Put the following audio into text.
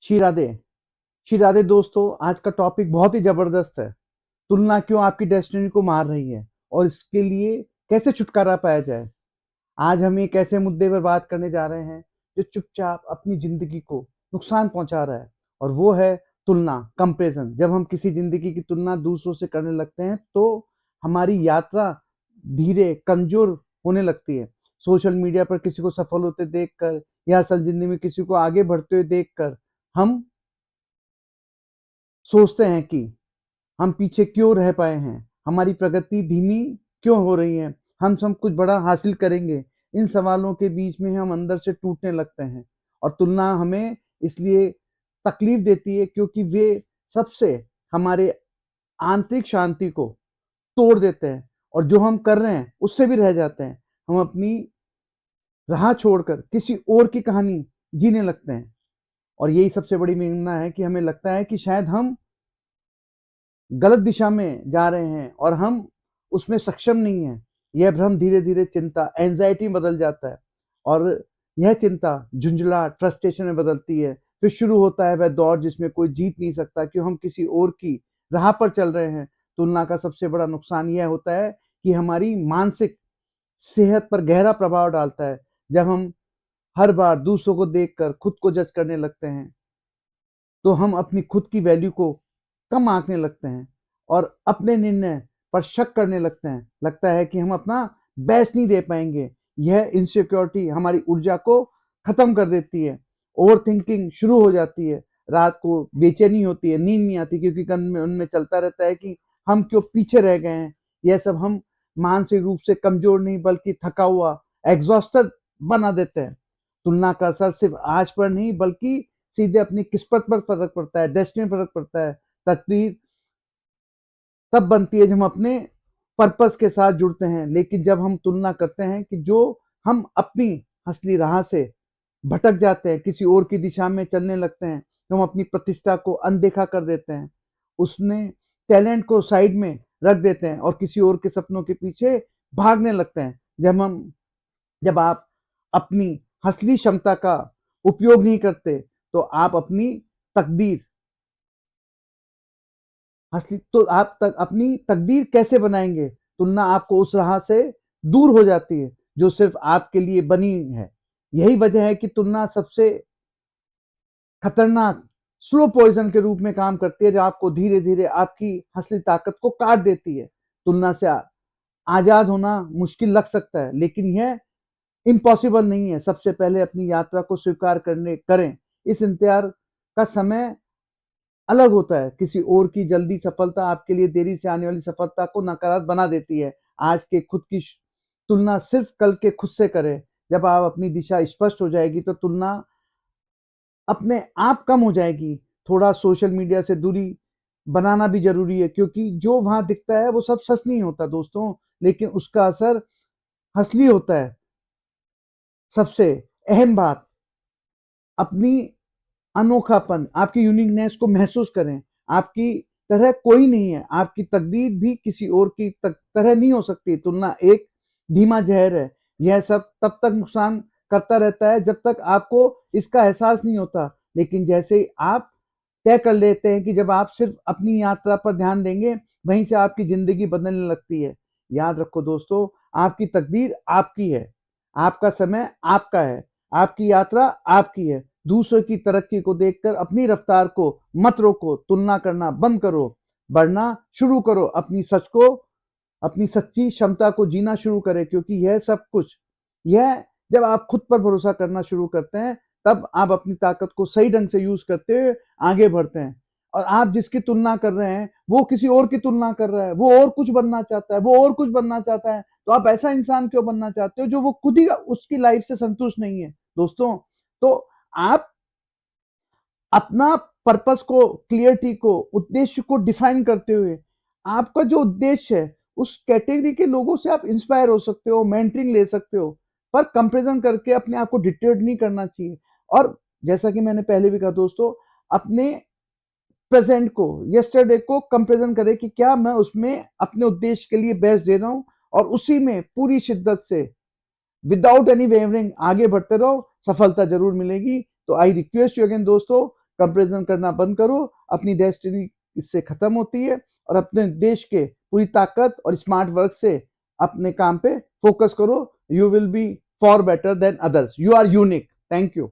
श्री राधे। श्री राधे दोस्तों, आज का टॉपिक बहुत ही जबरदस्त है। तुलना क्यों आपकी डेस्टिनी को मार रही है और इसके लिए कैसे छुटकारा पाया जाए। आज हम एक ऐसे मुद्दे पर बात करने जा रहे हैं जो चुपचाप अपनी जिंदगी को नुकसान पहुंचा रहा है, और वो है तुलना, कंपैरिजन। जब हम किसी जिंदगी की तुलना दूसरों से करने लगते हैं तो हमारी यात्रा धीरे कमजोर होने लगती है। सोशल मीडिया पर किसी को सफल होते देखकर या असल जिंदगी में किसी को आगे बढ़ते हुए देखकर हम सोचते हैं कि हम पीछे क्यों रह पाए हैं, हमारी प्रगति धीमी क्यों हो रही है, हम सब कुछ बड़ा हासिल करेंगे। इन सवालों के बीच में हम अंदर से टूटने लगते हैं, और तुलना हमें इसलिए तकलीफ देती है क्योंकि वे सबसे हमारे आंतरिक शांति को तोड़ देते हैं, और जो हम कर रहे हैं उससे भी रह जाते हैं। हम अपनी राह छोड़कर किसी और की कहानी जीने लगते हैं, और यही सबसे बड़ी विडंबना है कि हमें लगता है कि शायद हम गलत दिशा में जा रहे हैं और हम उसमें सक्षम नहीं हैं। यह भ्रम धीरे धीरे चिंता, एंजाइटी में बदल जाता है, और यह चिंता झुंझलाहट, फ्रस्ट्रेशन में बदलती है। फिर शुरू होता है वह दौर जिसमें कोई जीत नहीं सकता, क्यों हम किसी और की राह पर चल रहे हैं। तुलना का सबसे बड़ा नुकसान यह होता है कि हमारी मानसिक सेहत पर गहरा प्रभाव डालता है। जब हम हर बार दूसरों को देखकर खुद को जज करने लगते हैं तो हम अपनी खुद की वैल्यू को कम आंकने लगते हैं और अपने निर्णय पर शक करने लगते हैं। लगता है कि हम अपना बेस्ट नहीं दे पाएंगे। यह इनसिक्योरिटी हमारी ऊर्जा को खत्म कर देती है। ओवर थिंकिंग शुरू हो जाती है। रात को बेचैनी होती है, नींद नहीं आती, क्योंकि मन में उनमें चलता रहता है कि हम क्यों पीछे रह गए हैं। यह सब हम मानसिक रूप से कमजोर नहीं बल्कि थका हुआ, एग्जॉस्टेड बना देते हैं। तुलना का असर सिर्फ आज पर नहीं बल्कि सीधे अपनी किस्मत पर फर्क पड़ता है, डेस्टिनी पर फर्क पड़ता है। तकदीर तब बनती है जब हम अपने पर्पस के साथ जुड़ते हैं, लेकिन जब हम तुलना करते हैं कि जो हम अपनी असली राह से भटक जाते हैं, किसी और की दिशा में चलने लगते हैं, तो हम अपनी प्रतिष्ठा को अनदेखा कर देते हैं, उसने टैलेंट को साइड में रख देते हैं और किसी और के सपनों के पीछे भागने लगते हैं। जब आप अपनी असली क्षमता का उपयोग नहीं करते तो आप अपनी तकदीर असली तो आप तक अपनी तकदीर कैसे बनाएंगे। तुलना आपको उस राह से दूर हो जाती है जो सिर्फ आपके लिए बनी है। यही वजह है कि तुलना सबसे खतरनाक स्लो पॉइजन के रूप में काम करती है, जो आपको धीरे धीरे आपकी असली ताकत को काट देती है। तुलना से आजाद होना मुश्किल लग सकता है, लेकिन यह इम्पॉसिबल नहीं है। सबसे पहले अपनी यात्रा को स्वीकार करने करें। इस इंतजार का समय अलग होता है। किसी और की जल्दी सफलता आपके लिए देरी से आने वाली सफलता को नकारात्मक बना देती है। आज के खुद की तुलना सिर्फ कल के खुद से करें। जब आप अपनी दिशा स्पष्ट हो जाएगी तो तुलना अपने आप कम हो जाएगी। थोड़ा सोशल मीडिया से दूरी बनाना भी जरूरी है, क्योंकि जो वहां दिखता है वो सब सच नहीं होता दोस्तों, लेकिन उसका असर असली होता है। सबसे अहम बात, अपनी अनोखापन, आपकी यूनिकनेस को महसूस करें। आपकी तरह कोई नहीं है। आपकी तकदीर भी किसी और की तरह नहीं हो सकती। तुलना एक धीमा जहर है। यह सब तब तक नुकसान करता रहता है जब तक आपको इसका एहसास नहीं होता, लेकिन जैसे ही आप तय कर लेते हैं कि जब आप सिर्फ अपनी यात्रा पर ध्यान देंगे, वहीं से आपकी जिंदगी बदलने लगती है। याद रखो दोस्तों, आपकी तकदीर आपकी है, आपका समय आपका है, आपकी यात्रा आपकी है। दूसरों की तरक्की को देखकर अपनी रफ्तार को मत रोको। तुलना करना बंद करो, बढ़ना शुरू करो। अपनी सच्ची क्षमता को जीना शुरू करें, क्योंकि यह सब कुछ, यह जब आप खुद पर भरोसा करना शुरू करते हैं तब आप अपनी ताकत को सही ढंग से यूज करते हुए आगे बढ़ते हैं। और आप जिसकी तुलना कर रहे हैं वो किसी और की तुलना कर रहा है, वो और कुछ बनना चाहता है, वो और कुछ बनना चाहता है। तो आप ऐसा इंसान क्यों बनना चाहते हो जो वो खुद ही उसकी लाइफ से संतुष्ट नहीं है दोस्तों। तो आप अपना पर्पस को, क्लियरिटी को, उद्देश्य को डिफाइन करते हुए, आपका जो उद्देश्य है उस कैटेगरी के लोगों से आप इंस्पायर हो सकते हो, मेंटरिंग ले सकते हो, पर कंपैरिजन करके अपने आप को डिटेड नहीं करना चाहिए। और जैसा कि मैंने पहले भी कहा दोस्तों, अपने प्रेजेंट को, यस्टरडे को कंपैरिजन करें कि क्या मैं उसमें अपने उद्देश्य के लिए बेस्ट दे रहा हूं, और उसी में पूरी शिद्दत से विदाउट एनी वेवरिंग आगे बढ़ते रहो। सफलता जरूर मिलेगी। तो आई रिक्वेस्ट यू अगेन दोस्तों कंपैरिजन करना बंद करो, अपनी डेस्टिनी इससे खत्म होती है और अपने देश के पूरी ताकत और स्मार्ट वर्क से अपने काम पे फोकस करो. You will be for better than others. You are unique. Thank you.